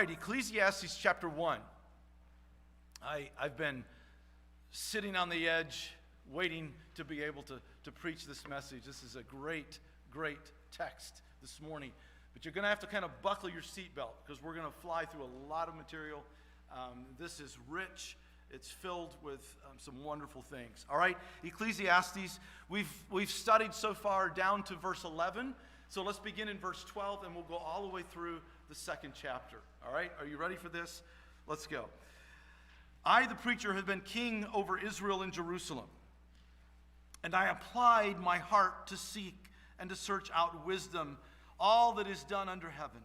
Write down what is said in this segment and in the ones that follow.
right, Ecclesiastes chapter 1. I've been sitting on the edge, waiting to be able to preach this message. This is a great, great text this morning. But you're going to have to kind of buckle your seatbelt because we're going to fly through a lot of material. This is rich. It's filled with some wonderful things. All right, Ecclesiastes, we've studied so far down to verse 11. So let's begin in verse 12, and we'll go all the way through the second chapter. All right, are you ready for this? Let's go. I, the preacher, have been king over Israel and Jerusalem, and I applied my heart to seek and to search out wisdom, all that is done under heaven.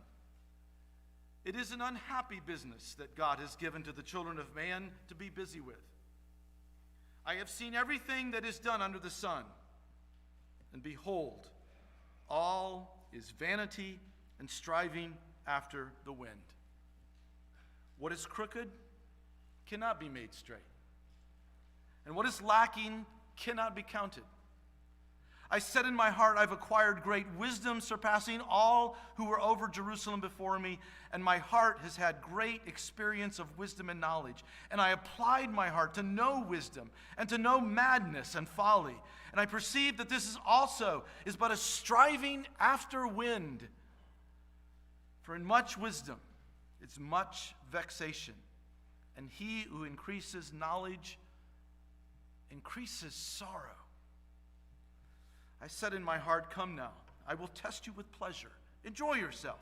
It is an unhappy business that God has given to the children of man to be busy with. I have seen everything that is done under the sun, and behold, all is vanity and striving after the wind. What is crooked cannot be made straight, and what is lacking cannot be counted. I said in my heart, I've acquired great wisdom, surpassing all who were over Jerusalem before me, and my heart has had great experience of wisdom and knowledge. And I applied my heart to know wisdom and to know madness and folly. And I perceived that this is but a striving after wind. For in much wisdom is much vexation, and he who increases knowledge increases sorrow. I said in my heart, come now, I will test you with pleasure. Enjoy yourself.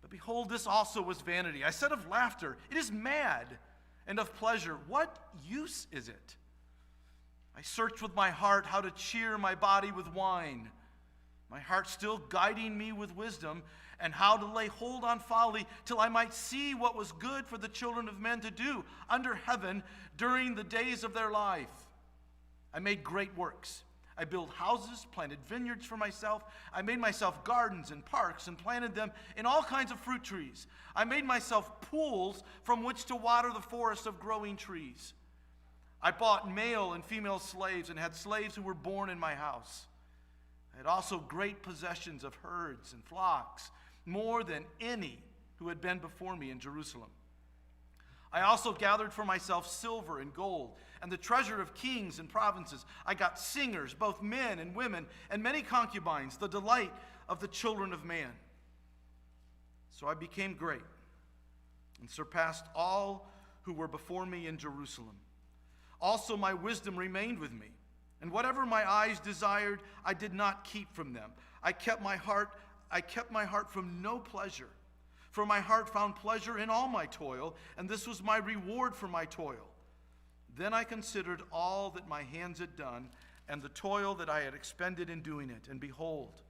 But behold, this also was vanity. I said of laughter, it is mad, and of pleasure, what use is it? I searched with my heart how to cheer my body with wine, my heart still guiding me with wisdom, and how to lay hold on folly, till I might see what was good for the children of men to do under heaven during the days of their life. I made great works. I built houses, planted vineyards for myself. I made myself gardens and parks and planted them in all kinds of fruit trees. I made myself pools from which to water the forest of growing trees. I bought male and female slaves and had slaves who were born in my house. I had also great possessions of herds and flocks, more than any who had been before me in Jerusalem. I also gathered for myself silver and gold, and the treasure of kings and provinces. I got singers, both men and women, and many concubines, the delight of the children of man. So I became great and surpassed all who were before me in Jerusalem. Also my wisdom remained with me, and whatever my eyes desired, I did not keep from them. I kept my heart from no pleasure. For my heart found pleasure in all my toil, and this was my reward for my toil. Then I considered all that my hands had done, and the toil that I had expended in doing it. And behold,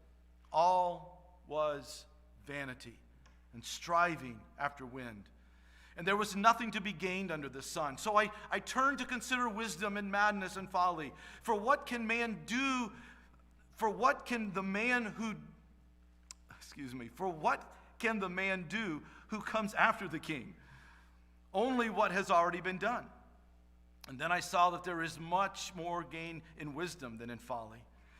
all was vanity and striving after wind. And there was nothing to be gained under the sun. So I turned to consider wisdom and madness and folly. For what can the man do who comes after the king? Only what has already been done. And then I saw that there is much more gain in wisdom than in folly,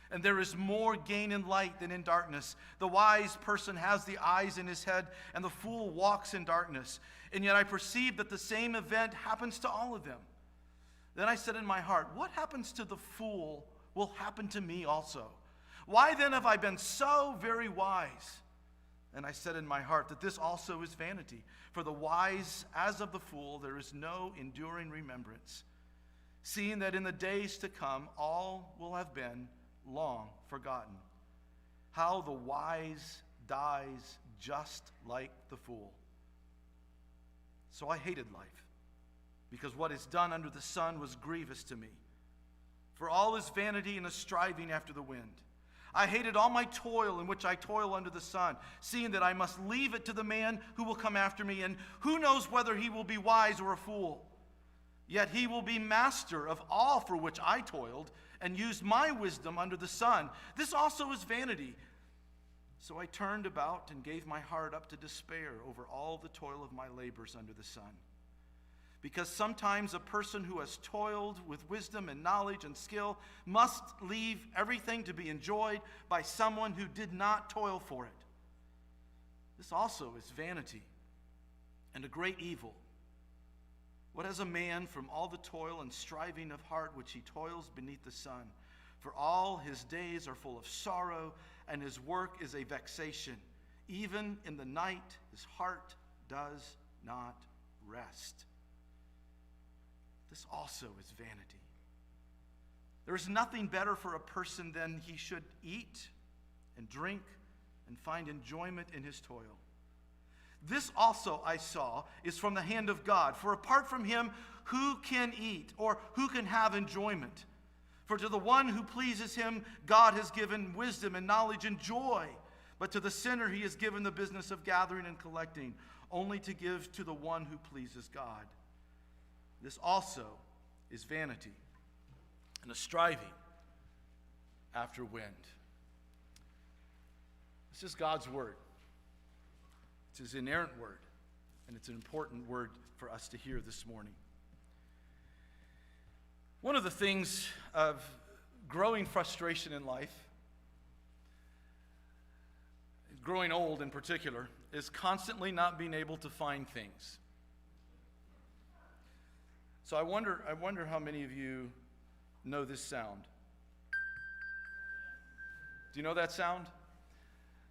and there is more gain in light than in darkness. The wise person has the eyes in his head, and the fool walks in darkness. And yet I perceive that the same event happens to all of them. Then I said in my heart, what happens to the fool will happen to me also. Why then have I been so very wise? And I said in my heart that this also is vanity. For the wise, as of the fool, there is no enduring remembrance, seeing that in the days to come all will have been long forgotten. How the wise dies just like the fool. So I hated life, because what is done under the sun was grievous to me. For all is vanity and a striving after the wind. I hated all my toil in which I toil under the sun, seeing that I must leave it to the man who will come after me, and who knows whether he will be wise or a fool. Yet he will be master of all for which I toiled, and used my wisdom under the sun. This also is vanity. So I turned about and gave my heart up to despair over all the toil of my labors under the sun. Because sometimes a person who has toiled with wisdom and knowledge and skill must leave everything to be enjoyed by someone who did not toil for it. This also is vanity and a great evil. What has a man from all the toil and striving of heart which he toils beneath the sun? For all his days are full of sorrow, and his work is a vexation. Even in the night his heart does not rest. This also is vanity. There is nothing better for a person than he should eat and drink and find enjoyment in his toil. This also I saw is from the hand of God. For apart from him, who can eat or who can have enjoyment? For to the one who pleases him, God has given wisdom and knowledge and joy. But to the sinner he has given the business of gathering and collecting, only to give to the one who pleases God. This also is vanity and a striving after wind. This is God's word. It's his inerrant word, and it's an important word for us to hear this morning. One of the things of growing frustration in life, growing old in particular, is constantly not being able to find things. So I wonder how many of you know this sound. Do you know that sound?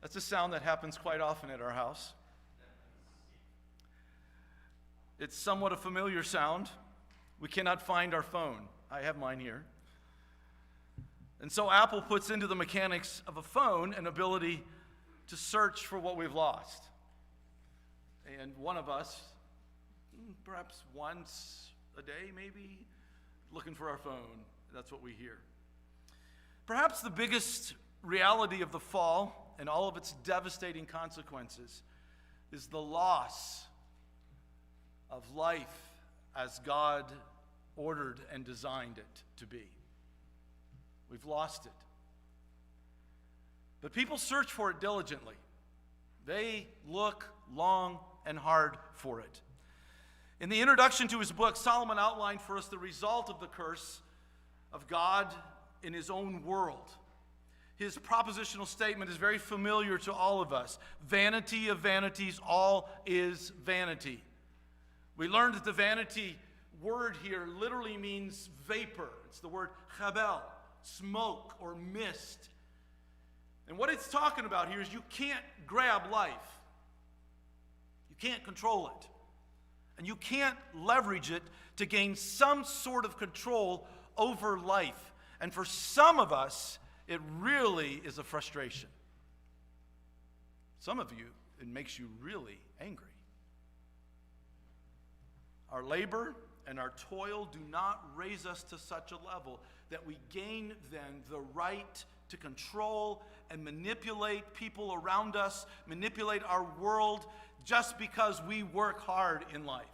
That's a sound that happens quite often at our house. It's somewhat a familiar sound. We cannot find our phone. I have mine here. And so Apple puts into the mechanics of a phone an ability to search for what we've lost. And one of us, perhaps once a day maybe, looking for our phone. That's what we hear. Perhaps the biggest reality of the fall and all of its devastating consequences is the loss of life as God ordered and designed it to be. We've lost it. But people search for it diligently. They look long and hard for it. In the introduction to his book, Solomon outlined for us the result of the curse of God in his own world. His propositional statement is very familiar to all of us. Vanity of vanities, all is vanity. We learned that the vanity word here literally means vapor. It's the word chabel, smoke or mist. And what it's talking about here is you can't grab life. You can't control it. And you can't leverage it to gain some sort of control over life. And for some of us, it really is a frustration. Some of you, it makes you really angry. Our labor and our toil do not raise us to such a level that we gain then the right to control and manipulate people around us, manipulate our world, just because we work hard in life.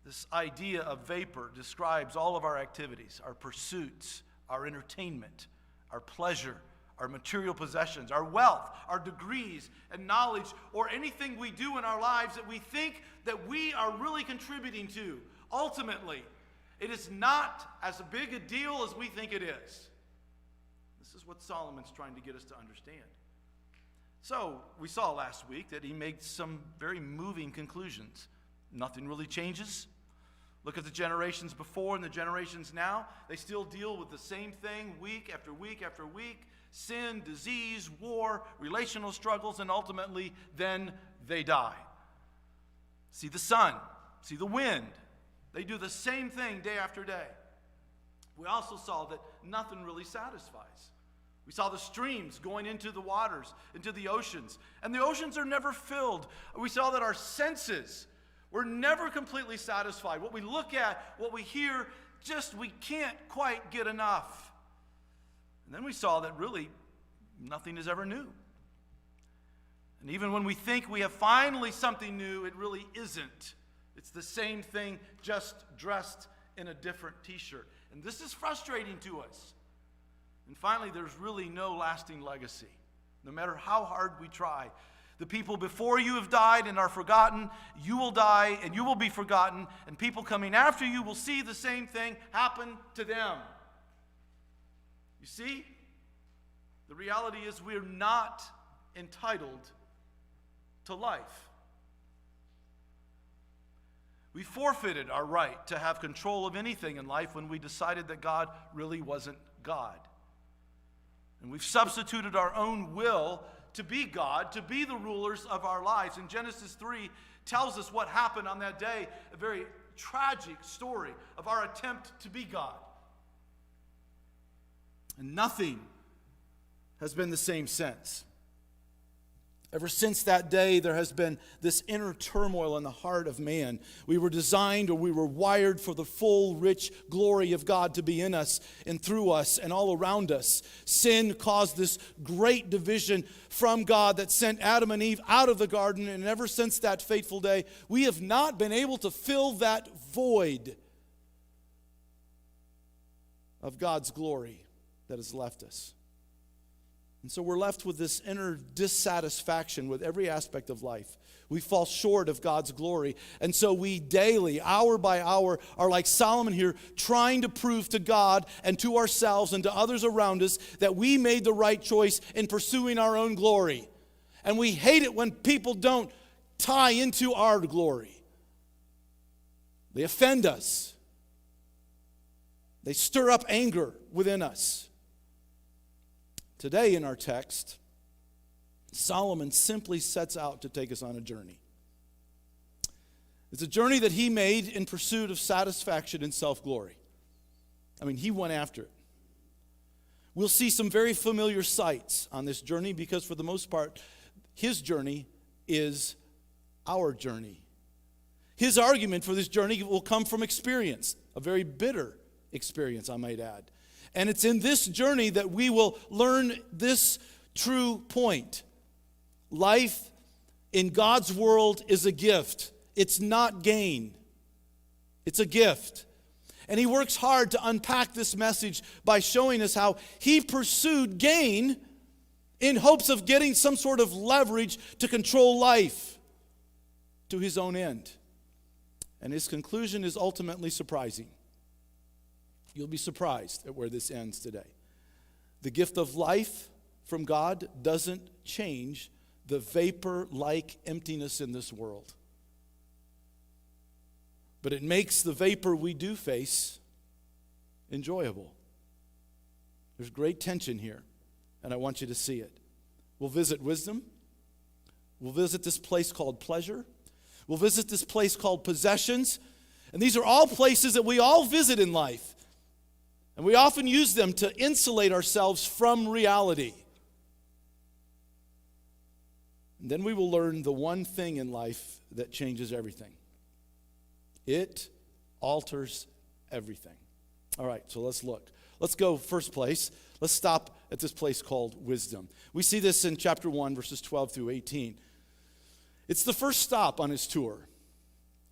This idea of vapor describes all of our activities, our pursuits, our entertainment, our pleasure, our material possessions, our wealth, our degrees and knowledge, or anything we do in our lives that we think that we are really contributing to. Ultimately, it is not as big a deal as we think it is. This is what Solomon's trying to get us to understand. So, we saw last week that he made some very moving conclusions. Nothing really changes. Look at the generations before and the generations now. They still deal with the same thing week after week after week. Sin, disease, war, relational struggles, and ultimately then they die. See the sun, see the wind. They do the same thing day after day. We also saw that nothing really satisfies. We saw the streams going into the waters, into the oceans, and the oceans are never filled. We saw that our senses were never completely satisfied. What we look at, what we hear, just we can't quite get enough. And then we saw that really nothing is ever new. And even when we think we have finally something new, it really isn't. It's the same thing, just dressed in a different t-shirt. And this is frustrating to us. And finally, there's really no lasting legacy, no matter how hard we try. The people before you have died and are forgotten. You will die and you will be forgotten. And people coming after you will see the same thing happen to them. You see, the reality is we're not entitled to life. We forfeited our right to have control of anything in life when we decided that God really wasn't God. And we've substituted our own will to be God, to be the rulers of our lives. And Genesis 3 tells us what happened on that day, a very tragic story of our attempt to be God. And nothing has been the same since. Ever since that day, there has been this inner turmoil in the heart of man. We were designed, or we were wired for the full, rich glory of God to be in us and through us and all around us. Sin caused this great division from God that sent Adam and Eve out of the garden, and ever since that fateful day, we have not been able to fill that void of God's glory that has left us. And so we're left with this inner dissatisfaction with every aspect of life. We fall short of God's glory. And so we daily, hour by hour, are like Solomon here, trying to prove to God and to ourselves and to others around us that we made the right choice in pursuing our own glory. And we hate it when people don't tie into our glory. They offend us. They stir up anger within us. Today in our text, Solomon simply sets out to take us on a journey. It's a journey that he made in pursuit of satisfaction and self-glory. I mean, he went after it. We'll see some very familiar sights on this journey because for the most part, his journey is our journey. His argument for this journey will come from experience, a very bitter experience, I might add. And it's in this journey that we will learn this true point. Life in God's world is a gift. It's not gain. It's a gift. And he works hard to unpack this message by showing us how he pursued gain in hopes of getting some sort of leverage to control life to his own end. And his conclusion is ultimately surprising. You'll be surprised at where this ends today. The gift of life from God doesn't change the vapor-like emptiness in this world. But it makes the vapor we do face enjoyable. There's great tension here, and I want you to see it. We'll visit wisdom. We'll visit this place called pleasure. We'll visit this place called possessions. And these are all places that we all visit in life. And we often use them to insulate ourselves from reality. And then we will learn the one thing in life that changes everything. It alters everything. All right, so let's look. Let's go first place. Let's stop at this place called wisdom. We see this in chapter 1, verses 12 through 18. It's the first stop on his tour.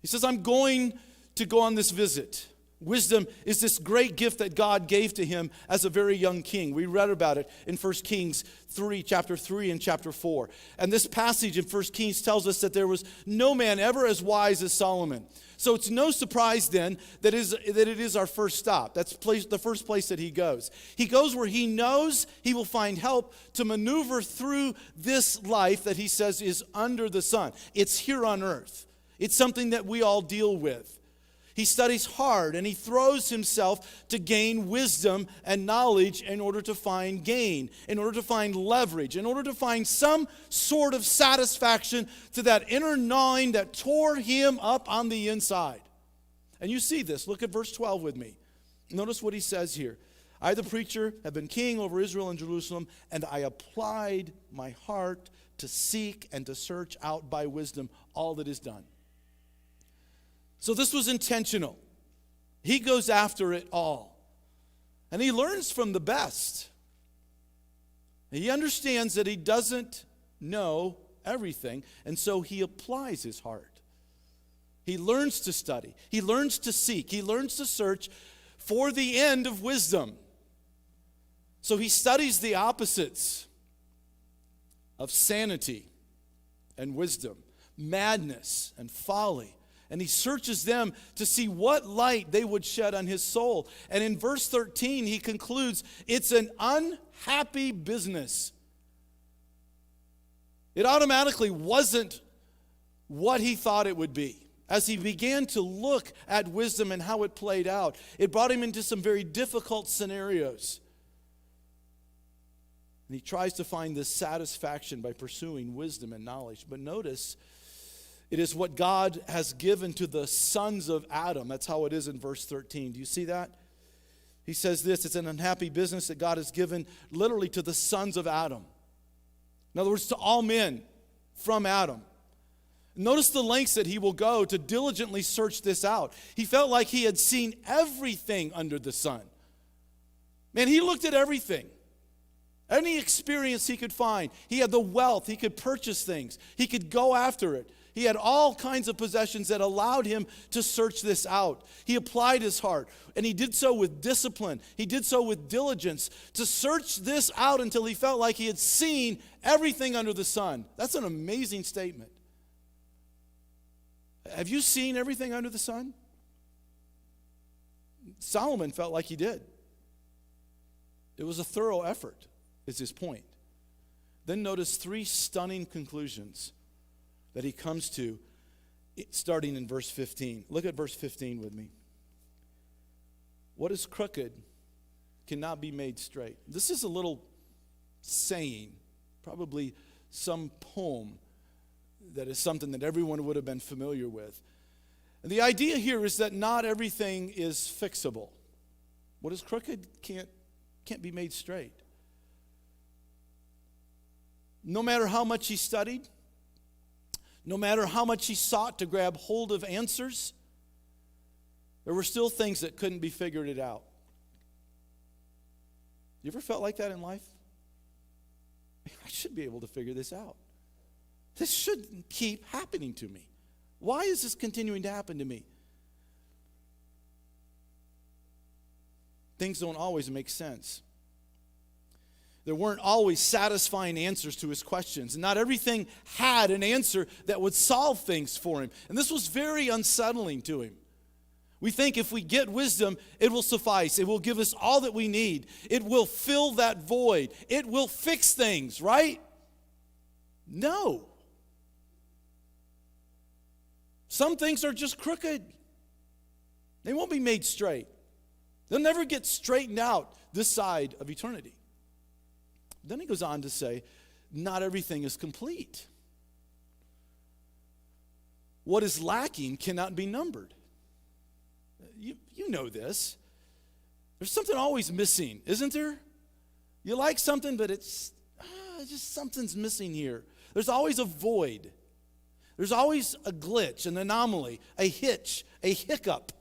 He says, I'm going to go on this visit. Wisdom is this great gift that God gave to him as a very young king. We read about it in 1 Kings 3, chapter 3 and chapter 4. And this passage in 1 Kings tells us that there was no man ever as wise as Solomon. So it's no surprise then that it is our first stop. That's the first place that he goes. He goes where he knows he will find help to maneuver through this life that he says is under the sun. It's here on earth. It's something that we all deal with. He studies hard and he throws himself to gain wisdom and knowledge in order to find gain, in order to find leverage, in order to find some sort of satisfaction to that inner gnawing that tore him up on the inside. And you see this. Look at verse 12 with me. Notice what he says here. I, the preacher, have been king over Israel and Jerusalem, and I applied my heart to seek and to search out by wisdom all that is done. So this was intentional. He goes after it all. And he learns from the best. He understands that he doesn't know everything, and so he applies his heart. He learns to study. He learns to seek. He learns to search for the end of wisdom. So he studies the opposites of sanity and wisdom, madness and folly. And he searches them to see what light they would shed on his soul. And in verse 13, he concludes, it's an unhappy business. It automatically wasn't what he thought it would be. As he began to look at wisdom and how it played out, it brought him into some very difficult scenarios. And he tries to find this satisfaction by pursuing wisdom and knowledge. But notice, it is what God has given to the sons of Adam. That's how it is in verse 13. Do you see that? He says this, it's an unhappy business that God has given literally to the sons of Adam. In other words, to all men from Adam. Notice the lengths that he will go to diligently search this out. He felt like he had seen everything under the sun. Man, he looked at everything. Any experience he could find. He had the wealth. He could purchase things. He could go after it. He had all kinds of possessions that allowed him to search this out. He applied his heart, and he did so with discipline. He did so with diligence to search this out until he felt like he had seen everything under the sun. That's an amazing statement. Have you seen everything under the sun? Solomon felt like he did. It was a thorough effort, is his point. Then notice 3 stunning conclusions that he comes to starting in verse 15. Look at verse 15 with me. What is crooked cannot be made straight. This is a little saying, probably some poem that is something that everyone would have been familiar with. And the idea here is that not everything is fixable. What is crooked can't be made straight. No matter how much he studied, no matter how much he sought to grab hold of answers, there were still things that couldn't be figured out. You ever felt like that in life? I should be able to figure this out. This shouldn't keep happening to me. Why is this continuing to happen to me? Things don't always make sense. There weren't always satisfying answers to his questions. And not everything had an answer that would solve things for him. And this was very unsettling to him. We think if we get wisdom, it will suffice. It will give us all that we need. It will fill that void. It will fix things, right? No. Some things are just crooked. They won't be made straight. They'll never get straightened out this side of eternity. Then he goes on to say, not everything is complete. What is lacking cannot be numbered. You know this. There's something always missing, isn't there? You like something, but it's just something's missing here. There's always a void. There's always a glitch, an anomaly, a hitch, a hiccup,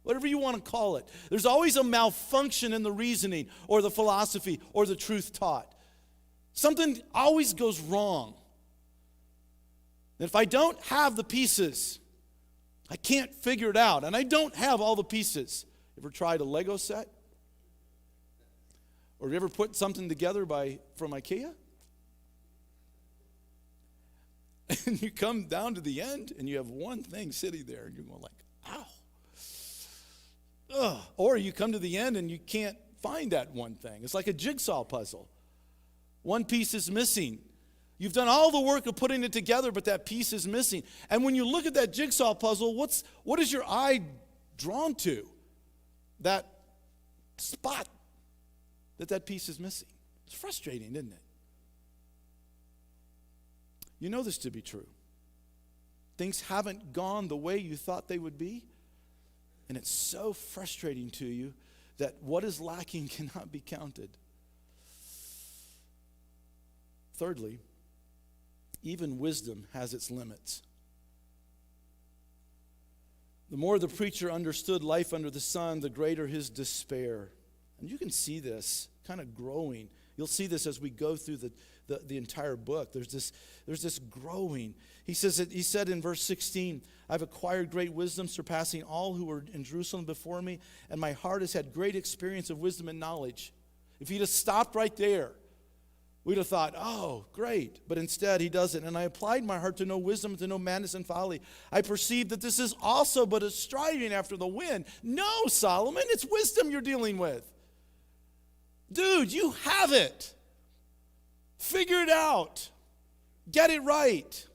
whatever you want to call it. There's always a malfunction in the reasoning or the philosophy or the truth taught. Something always goes wrong. And if I don't have the pieces, I can't figure it out. And I don't have all the pieces. Ever tried a Lego set? Or you ever put something together from IKEA? And you come down to the end and you have one thing sitting there and you're going like, ow. Ugh. Or you come to the end and you can't find that one thing. It's like a jigsaw puzzle. One piece is missing. You've done all the work of putting it together, but that piece is missing. And when you look at that jigsaw puzzle, what is your eye drawn to? That spot that piece is missing. It's frustrating, isn't it? You know this to be true. Things haven't gone the way you thought they would be, and it's so frustrating to you that what is lacking cannot be counted. Thirdly, even wisdom has its limits. The more the preacher understood life under the sun, the greater his despair. And you can see this kind of growing. You'll see this as we go through the entire book. There's this growing. He said in verse 16, I've acquired great wisdom, surpassing all who were in Jerusalem before me, and my heart has had great experience of wisdom and knowledge. If he'd have stopped right there, we'd have thought, oh, great. But instead, he doesn't. And I applied my heart to know wisdom, to know madness and folly. I perceive that this is also but a striving after the wind. No, Solomon, it's wisdom you're dealing with. Dude, you have it. Figure it out. Get it right.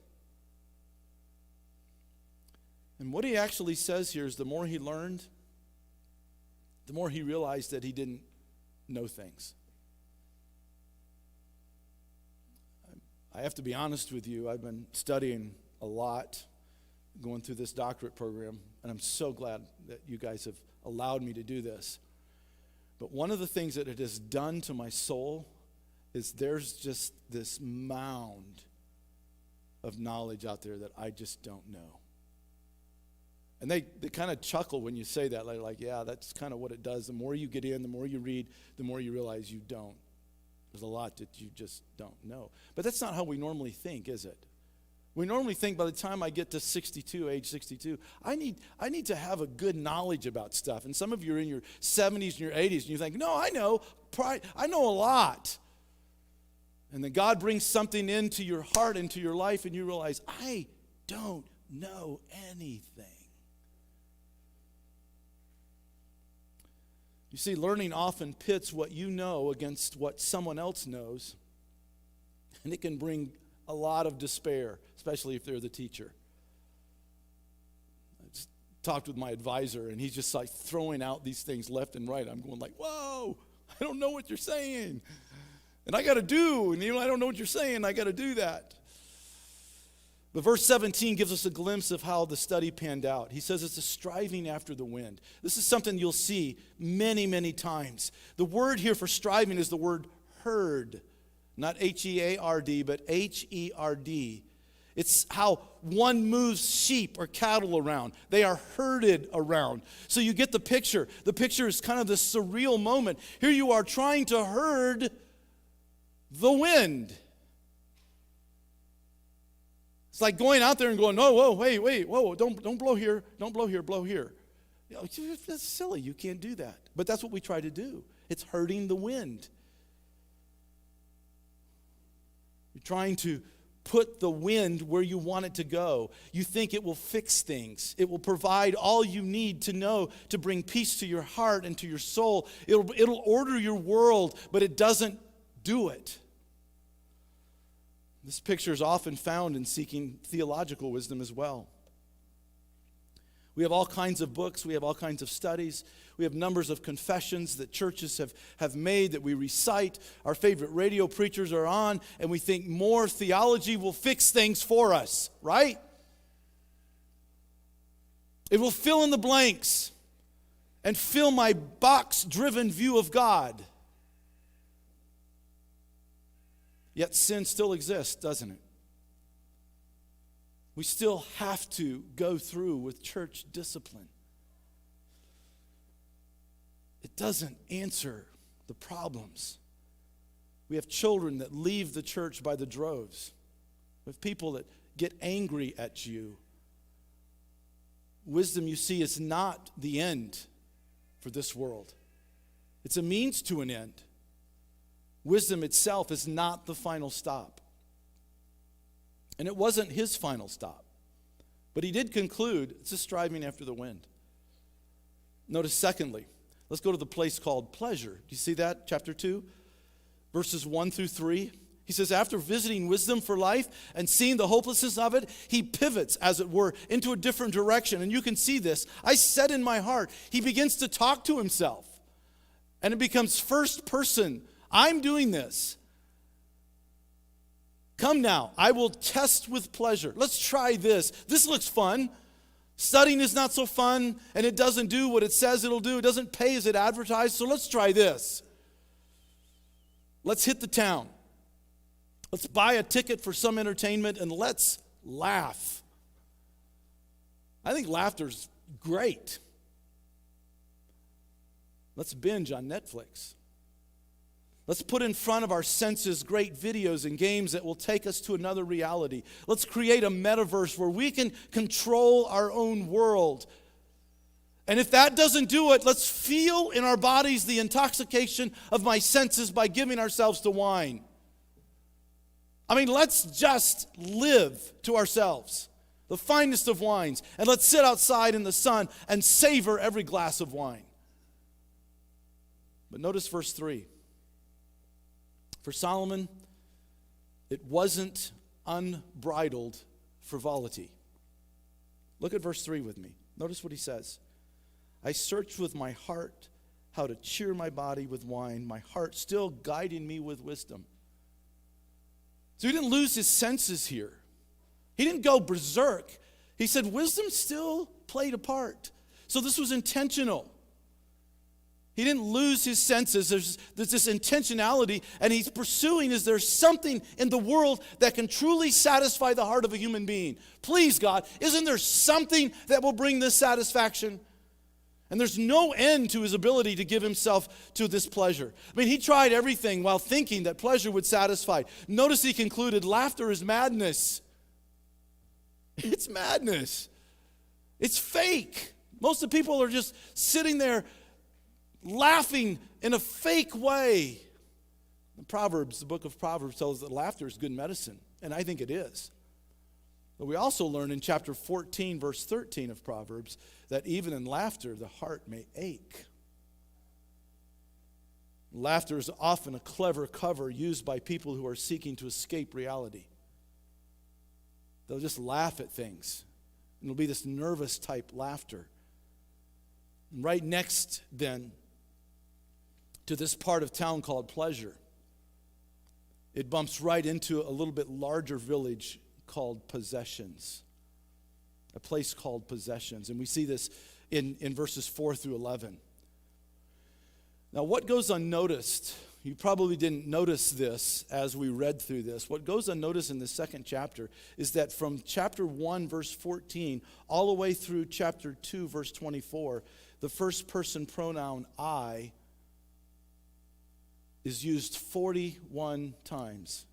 And what he actually says here is the more he learned, the more he realized that he didn't know things. I have to be honest with you, I've been studying a lot, going through this doctorate program, and I'm so glad that you guys have allowed me to do this. But one of the things that it has done to my soul is there's just this mound of knowledge out there that I just don't know. And they kind of chuckle when you say that, like, yeah, that's kind of what it does. The more you get in, the more you read, the more you realize you don't. There's a lot that you just don't know. But that's not how we normally think, is it? We normally think by the time I get to 62, age 62, I need to have a good knowledge about stuff. And some of you are in your 70s and your 80s, and you think, no, I know a lot. And then God brings something into your heart, into your life, and you realize, I don't know anything. You see, learning often pits what you know against what someone else knows, and it can bring a lot of despair, especially if they're the teacher. I just talked with my advisor, and he's just like throwing out these things left and right. I'm going like, whoa, I don't know what you're saying. And I got to do, and I don't know what you're saying, I got to do that. But verse 17 gives us a glimpse of how the study panned out. He says it's a striving after the wind. This is something you'll see many, many times. The word here for striving is the word herd. Not H-E-A-R-D, but H-E-R-D. It's how one moves sheep or cattle around. They are herded around. So you get the picture. The picture is kind of this surreal moment. Here you are trying to herd the wind. It's like going out there and going, oh, whoa, wait, whoa, don't blow here, blow here. You know, that's silly, you can't do that. But that's what we try to do. It's herding the wind. You're trying to put the wind where you want it to go. You think it will fix things. It will provide all you need to know to bring peace to your heart and to your soul. It'll order your world, but it doesn't do it. This picture is often found in seeking theological wisdom as well. We have all kinds of books. We have all kinds of studies. We have numbers of confessions that churches have made that we recite. Our favorite radio preachers are on, and we think more theology will fix things for us, right? It will fill in the blanks and fill my box-driven view of God. Yet sin still exists, doesn't it? We still have to go through with church discipline. It doesn't answer the problems. We have children that leave the church by the droves. We have people that get angry at you. Wisdom, you see, is not the end for this world. It's a means to an end. Wisdom itself is not the final stop. And it wasn't his final stop. But he did conclude, it's a striving after the wind. Notice secondly, let's go to the place called pleasure. Do you see that? Chapter 2, verses 1 through 3. He says, after visiting wisdom for life and seeing the hopelessness of it, he pivots, as it were, into a different direction. And you can see this. I said in my heart, he begins to talk to himself. And it becomes first person. I'm doing this. Come now, I will test with pleasure. Let's try this. This looks fun. Studying is not so fun, and it doesn't do what it says it'll do. It doesn't pay as it advertised, so let's try this. Let's hit the town. Let's buy a ticket for some entertainment, and let's laugh. I think laughter's great. Let's binge on Netflix. Let's put in front of our senses great videos and games that will take us to another reality. Let's create a metaverse where we can control our own world. And if that doesn't do it, let's feel in our bodies the intoxication of my senses by giving ourselves to wine. I mean, let's just live to ourselves, the finest of wines, and let's sit outside in the sun and savor every glass of wine. But notice verse 3. For Solomon, it wasn't unbridled frivolity. Look at verse 3 with me. Notice what he says. I searched with my heart how to cheer my body with wine, my heart still guiding me with wisdom. So he didn't lose his senses here. He didn't go berserk. He said wisdom still played a part. So this was intentional. He didn't lose his senses. There's this intentionality, and he's pursuing, is there something in the world that can truly satisfy the heart of a human being? Please, God, isn't there something that will bring this satisfaction? And there's no end to his ability to give himself to this pleasure. I mean, he tried everything while thinking that pleasure would satisfy. Notice he concluded, laughter is madness. It's madness. It's fake. Most of the people are just sitting there laughing in a fake way. The book of Proverbs tells us that laughter is good medicine, and I think it is. But we also learn in chapter 14, verse 13 of Proverbs, that even in laughter, the heart may ache. Laughter is often a clever cover used by people who are seeking to escape reality. They'll just laugh at things. And it'll be this nervous type laughter. And right next, then, to this part of town called pleasure, it bumps right into a little bit larger village called possessions. A place called possessions. And we see this in verses 4 through 11. Now, what goes unnoticed, you probably didn't notice this as we read through this. What goes unnoticed in the second chapter is that from chapter 1, verse 14, all the way through chapter 2, verse 24, the first person pronoun I is used 41 times.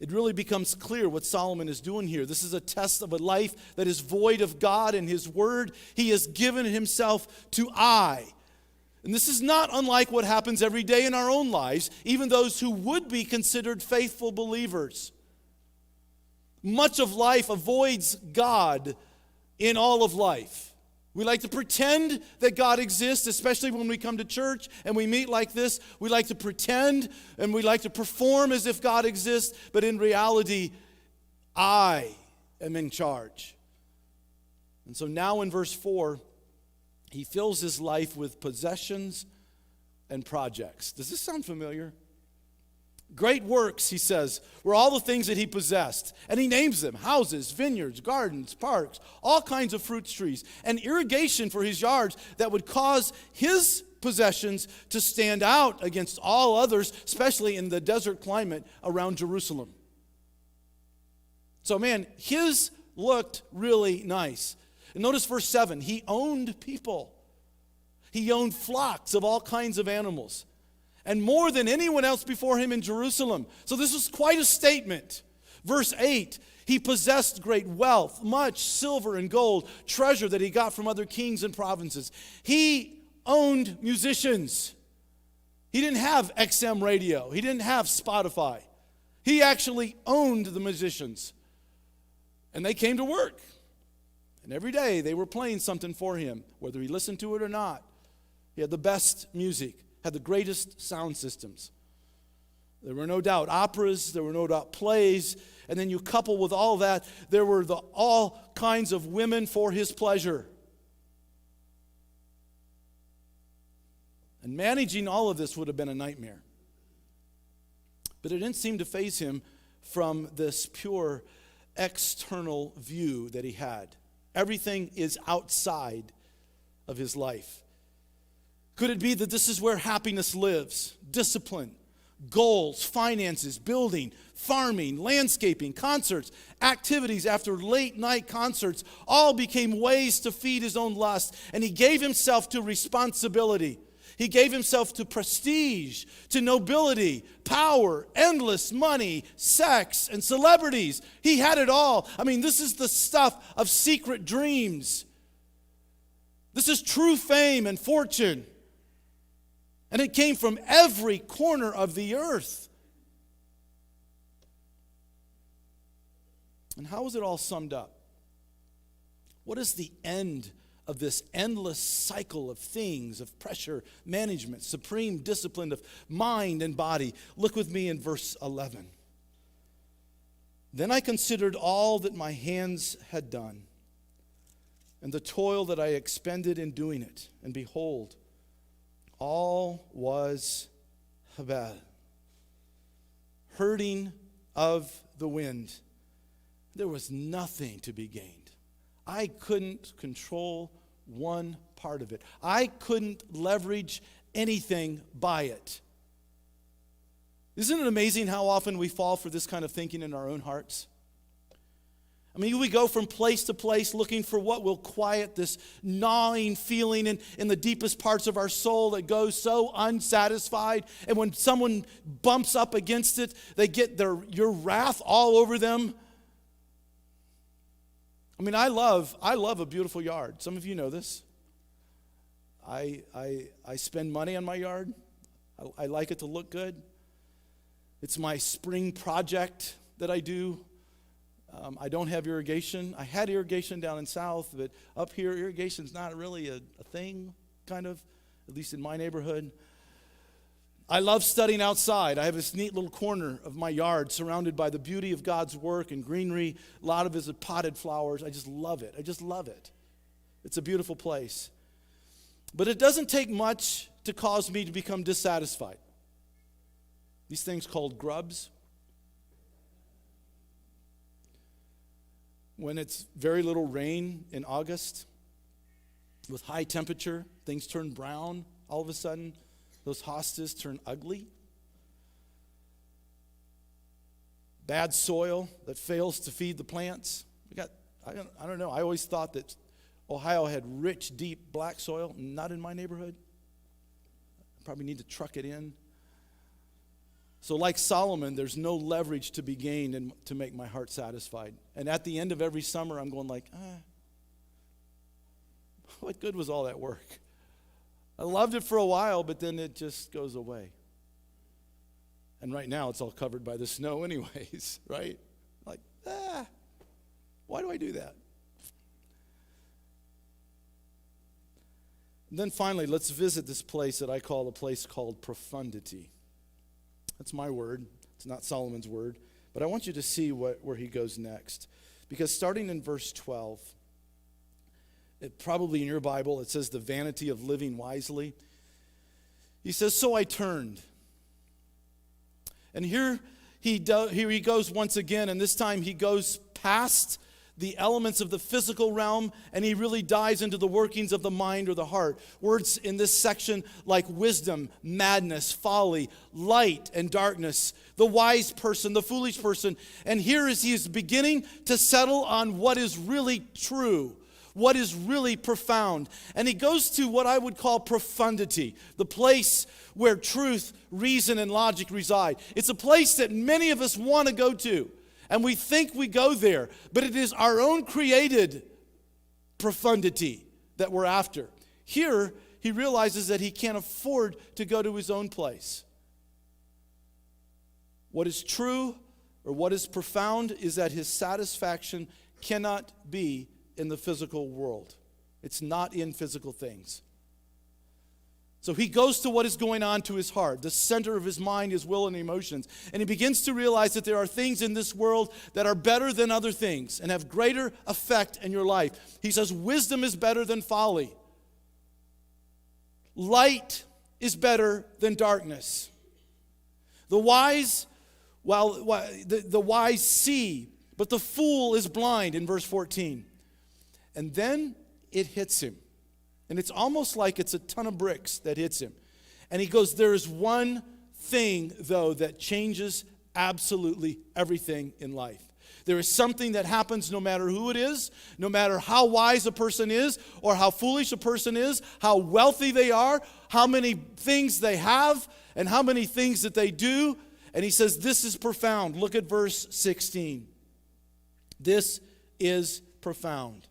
It really becomes clear what Solomon is doing here. This is a test of a life that is void of God and His Word. He has given himself to I. And this is not unlike what happens every day in our own lives, even those who would be considered faithful believers. Much of life avoids God in all of life. We like to pretend that God exists, especially when we come to church and we meet like this. We like to pretend and we like to perform as if God exists, but in reality, I am in charge. And so now in verse 4, he fills his life with possessions and projects. Does this sound familiar? Great works, he says, were all the things that he possessed. And he names them: houses, vineyards, gardens, parks, all kinds of fruit trees, and irrigation for his yards that would cause his possessions to stand out against all others, especially in the desert climate around Jerusalem. So man, his looked really nice. And notice verse 7, he owned people. He owned flocks of all kinds of animals, and more than anyone else before him in Jerusalem. So this was quite a statement. Verse 8, he possessed great wealth, much silver and gold, treasure that he got from other kings and provinces. He owned musicians. He didn't have XM radio. He didn't have Spotify. He actually owned the musicians. And they came to work. And every day they were playing something for him, whether he listened to it or not. He had the best music, had the greatest sound systems. There were no doubt operas, there were no doubt plays, and then you couple with all that, there were all kinds of women for his pleasure. And managing all of this would have been a nightmare. But it didn't seem to faze him from this pure external view that he had. Everything is outside of his life. Could it be that this is where happiness lives? Discipline, goals, finances, building, farming, landscaping, concerts, activities after late night concerts all became ways to feed his own lust. And he gave himself to responsibility. He gave himself to prestige, to nobility, power, endless money, sex, and celebrities. He had it all. I mean, this is the stuff of secret dreams. This is true fame and fortune. And it came from every corner of the earth. And how is it all summed up? What is the end of this endless cycle of things, of pressure, management, supreme discipline of mind and body? Look with me in verse 11. Then I considered all that my hands had done, and the toil that I expended in doing it. And behold, all was Habal, hurting of the wind. There was nothing to be gained. I couldn't control one part of it. I couldn't leverage anything by it. Isn't it amazing how often we fall for this kind of thinking in our own hearts? I mean, we go from place to place looking for what will quiet this gnawing feeling in the deepest parts of our soul that goes so unsatisfied. And when someone bumps up against it, they get your wrath all over them. I mean, I love a beautiful yard. Some of you know this. I spend money on my yard. I like it to look good. It's my spring project that I do. I don't have irrigation. I had irrigation down in South, but up here, irrigation's not really a thing, kind of, at least in my neighborhood. I love studying outside. I have this neat little corner of my yard surrounded by the beauty of God's work and greenery. A lot of it is potted flowers. I just love it. I just love it. It's a beautiful place. But it doesn't take much to cause me to become dissatisfied. These things called grubs. When it's very little rain in August, with high temperature, things turn brown all of a sudden. Those hostas turn ugly. Bad soil that fails to feed the plants. I don't know. I always thought that Ohio had rich, deep black soil. Not in my neighborhood. I probably need to truck it in. So like Solomon, there's no leverage to be gained and to make my heart satisfied. And at the end of every summer, I'm going like, what good was all that work? I loved it for a while, but then it just goes away. And right now, it's all covered by the snow anyways, right? Like, why do I do that? And then finally, let's visit this place that I call a place called profundity. That's my word. It's not Solomon's word. But I want you to see where he goes next. Because starting in verse 12, probably in your Bible, it says the vanity of living wisely. He says, so I turned. And here he goes once again, and this time he goes past the elements of the physical realm, and he really dives into the workings of the mind or the heart. Words in this section like wisdom, madness, folly, light and darkness, the wise person, the foolish person. And here he is beginning to settle on what is really true, what is really profound. And he goes to what I would call profundity, the place where truth, reason, and logic reside. It's a place that many of us want to go to. And we think we go there, but it is our own created profundity that we're after. Here, he realizes that he can't afford to go to his own place. What is true or what is profound is that his satisfaction cannot be in the physical world. It's not in physical things. So he goes to what is going on to his heart, the center of his mind, his will, and emotions. And he begins to realize that there are things in this world that are better than other things and have greater effect in your life. He says, wisdom is better than folly. Light is better than darkness. The wise, the wise see, but the fool is blind, in verse 14. And then it hits him. And it's almost like it's a ton of bricks that hits him. And he goes, there is one thing, though, that changes absolutely everything in life. There is something that happens no matter who it is, no matter how wise a person is, or how foolish a person is, how wealthy they are, how many things they have, and how many things that they do. And he says, this is profound. Look at verse 16. This is profound.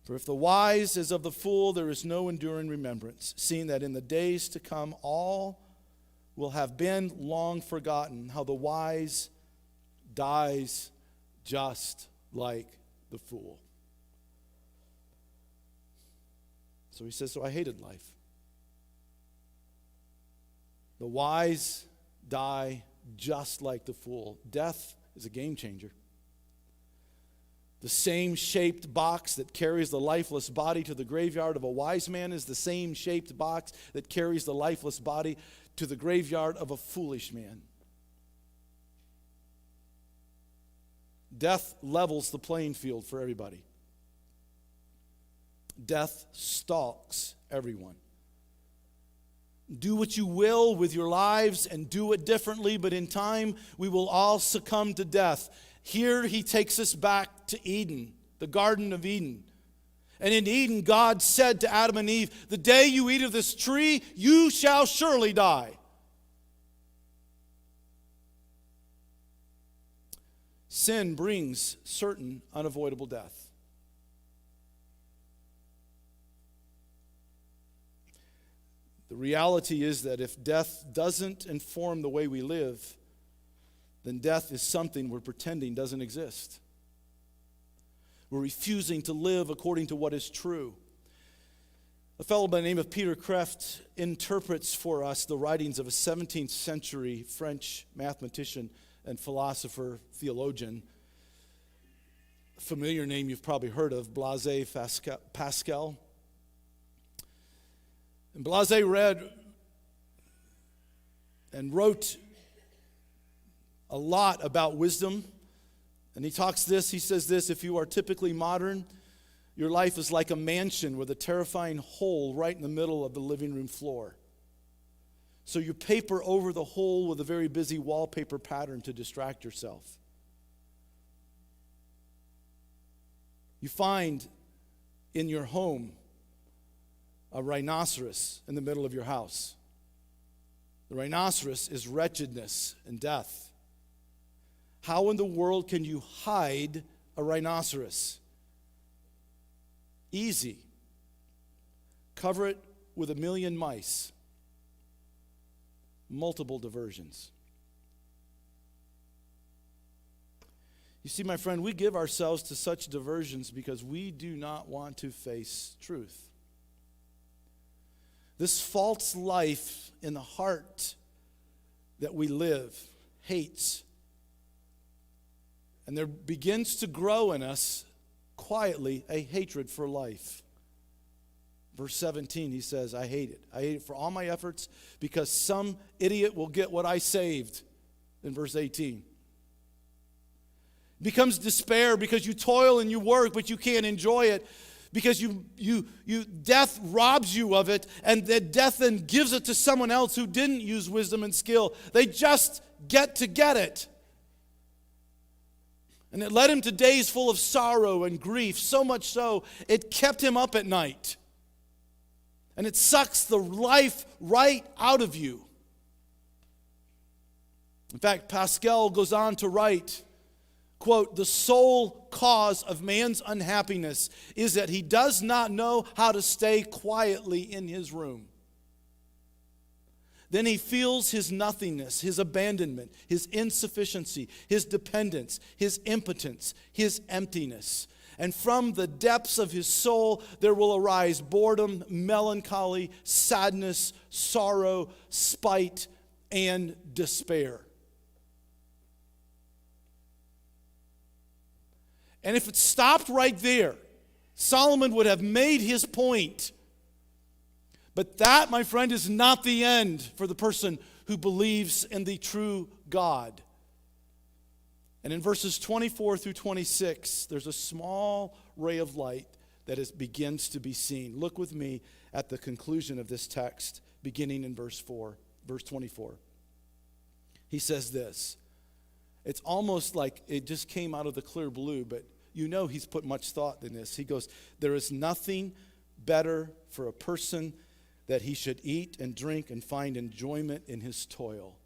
For if the wise is of the fool, there is no enduring remembrance, seeing that in the days to come all will have been long forgotten, how the wise dies just like the fool. So he says, so I hated life. The wise die just like the fool. Death is a game changer. The same shaped box that carries the lifeless body to the graveyard of a wise man is the same shaped box that carries the lifeless body to the graveyard of a foolish man. Death levels the playing field for everybody. Death stalks everyone. Do what you will with your lives and do it differently, but in time we will all succumb to death. Here he takes us back to Eden, the Garden of Eden. And in Eden, God said to Adam and Eve, "The day you eat of this tree, you shall surely die." Sin brings certain unavoidable death. The reality is that if death doesn't inform the way we live, then death is something we're pretending doesn't exist. We're refusing to live according to what is true. A fellow by the name of Peter Kreeft interprets for us the writings of a 17th century French mathematician and philosopher, theologian. A familiar name you've probably heard of, Blaise Pascal. And Blaise read and wrote a lot about wisdom. And he says this, if you are typically modern, your life is like a mansion with a terrifying hole right in the middle of the living room floor. So you paper over the hole with a very busy wallpaper pattern to distract yourself. You find in your home a rhinoceros in the middle of your house. The rhinoceros is wretchedness and death. How in the world can you hide a rhinoceros? Easy. Cover it with 1,000,000 mice. Multiple diversions. You see, my friend, we give ourselves to such diversions because we do not want to face truth. This false life in the heart that we live hates. And there begins to grow in us quietly a hatred for life. Verse 17, he says, I hate it. I hate it for all my efforts because some idiot will get what I saved. In verse 18. It becomes despair because you toil and you work, but you can't enjoy it. Because death robs you of it, and that death then gives it to someone else who didn't use wisdom and skill. They just get it. And it led him to days full of sorrow and grief, so much so it kept him up at night. And it sucks the life right out of you. In fact, Pascal goes on to write, quote, the sole cause of man's unhappiness is that he does not know how to stay quietly in his room. Then he feels his nothingness, his abandonment, his insufficiency, his dependence, his impotence, his emptiness. And from the depths of his soul there will arise boredom, melancholy, sadness, sorrow, spite, and despair. And if it stopped right there, Solomon would have made his point. But that, my friend, is not the end for the person who believes in the true God. And in verses 24 through 26, there's a small ray of light that begins to be seen. Look with me at the conclusion of this text, beginning in verse 24. He says this. It's almost like it just came out of the clear blue, but you know he's put much thought in this. He goes, there is nothing better for a person that he should eat and drink and find enjoyment in his toil.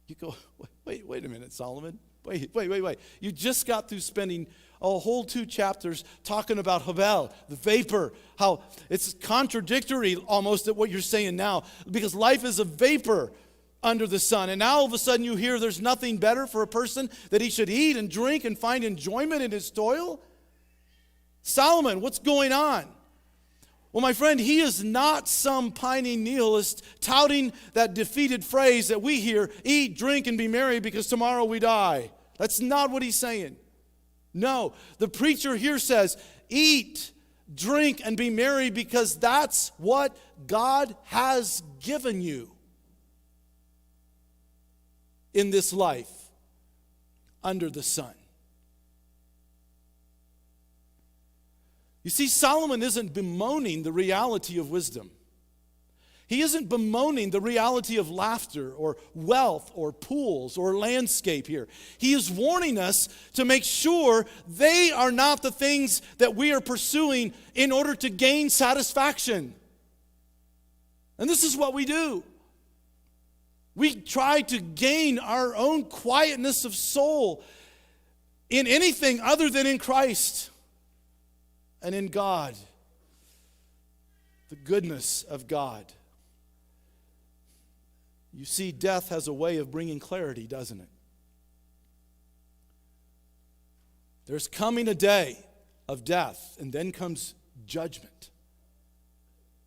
You go, wait a minute, Solomon. Wait. You just got through spending a whole 2 chapters talking about Havel, the vapor, how it's contradictory almost at what you're saying now, because life is a vapor under the sun. And now all of a sudden you hear there's nothing better for a person that he should eat and drink and find enjoyment in his toil? Solomon, what's going on? Well, my friend, he is not some pining nihilist touting that defeated phrase that we hear, eat, drink, and be merry because tomorrow we die. That's not what he's saying. No, the preacher here says, eat, drink, and be merry because that's what God has given you in this life under the sun. You see, Solomon isn't bemoaning the reality of wisdom. He isn't bemoaning the reality of laughter or wealth or pools or landscape here. He is warning us to make sure they are not the things that we are pursuing in order to gain satisfaction. And this is what we do. We try to gain our own quietness of soul in anything other than in Christ and in God, the goodness of God. You see, death has a way of bringing clarity, doesn't it? There's coming a day of death, and then comes judgment.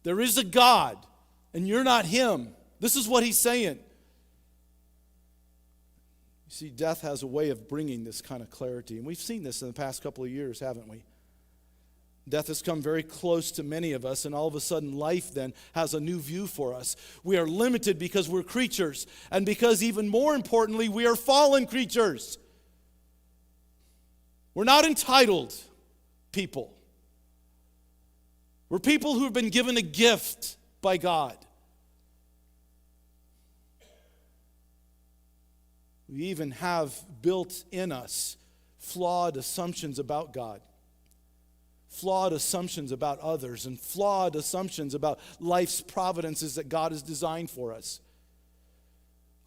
There is a God, and you're not Him. This is what he's saying. You see, death has a way of bringing this kind of clarity, and we've seen this in the past couple of years, haven't we? Death has come very close to many of us, and all of a sudden life then has a new view for us. We are limited because we're creatures, and because even more importantly, we are fallen creatures. We're not entitled people. We're people who have been given a gift by God. We even have built in us flawed assumptions about God. Flawed assumptions about others, and flawed assumptions about life's providences that God has designed for us.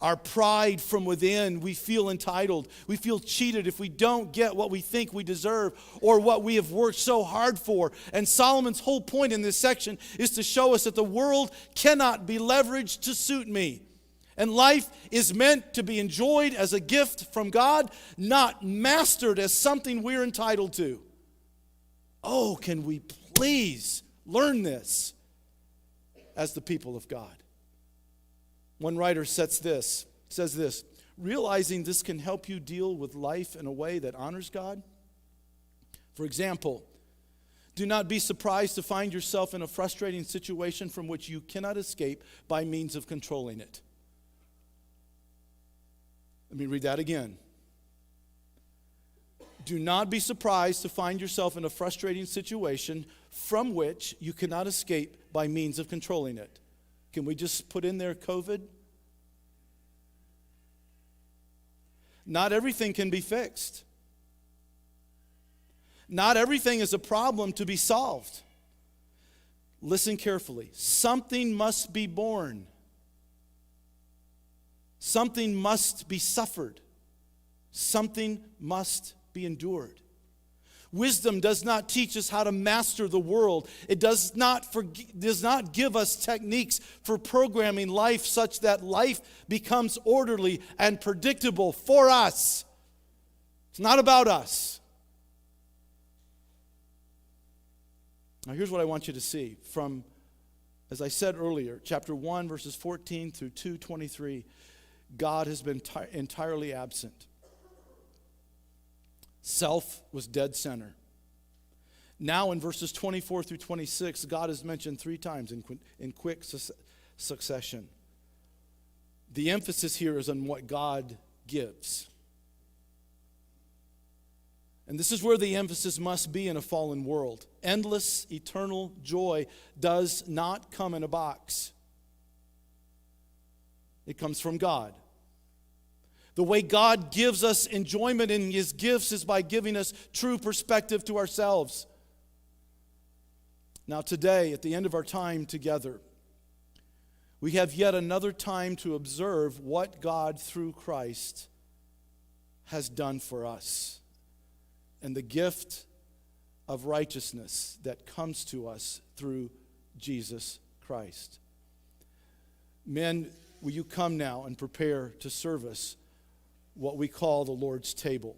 Our pride from within, we feel entitled. We feel cheated if we don't get what we think we deserve or what we have worked so hard for. And Solomon's whole point in this section is to show us that the world cannot be leveraged to suit me. And life is meant to be enjoyed as a gift from God, not mastered as something we're entitled to. Oh, can we please learn this as the people of God? One writer says this, realizing this can help you deal with life in a way that honors God. For example, do not be surprised to find yourself in a frustrating situation from which you cannot escape by means of controlling it. Let me read that again. Do not be surprised to find yourself in a frustrating situation from which you cannot escape by means of controlling it. Can we just put in there COVID? Not everything can be fixed. Not everything is a problem to be solved. Listen carefully. Something must be borne. Something must be suffered. Something must be endured. Wisdom does not teach us how to master the world. It does not give us techniques for programming life such that life becomes orderly and predictable for us. It's not about us. Now here's what I want you to see from, as I said earlier, chapter 1, verses 14 through 2:23. God has been entirely absent. Self was dead center. Now in verses 24 through 26, God is mentioned 3 times in quick succession. The emphasis here is on what God gives. And this is where the emphasis must be in a fallen world. Endless, eternal joy does not come in a box. It comes from God. The way God gives us enjoyment in His gifts is by giving us true perspective to ourselves. Now today, at the end of our time together, we have yet another time to observe what God through Christ has done for us and the gift of righteousness that comes to us through Jesus Christ. Men, will you come now and prepare to serve us what we call the Lord's table?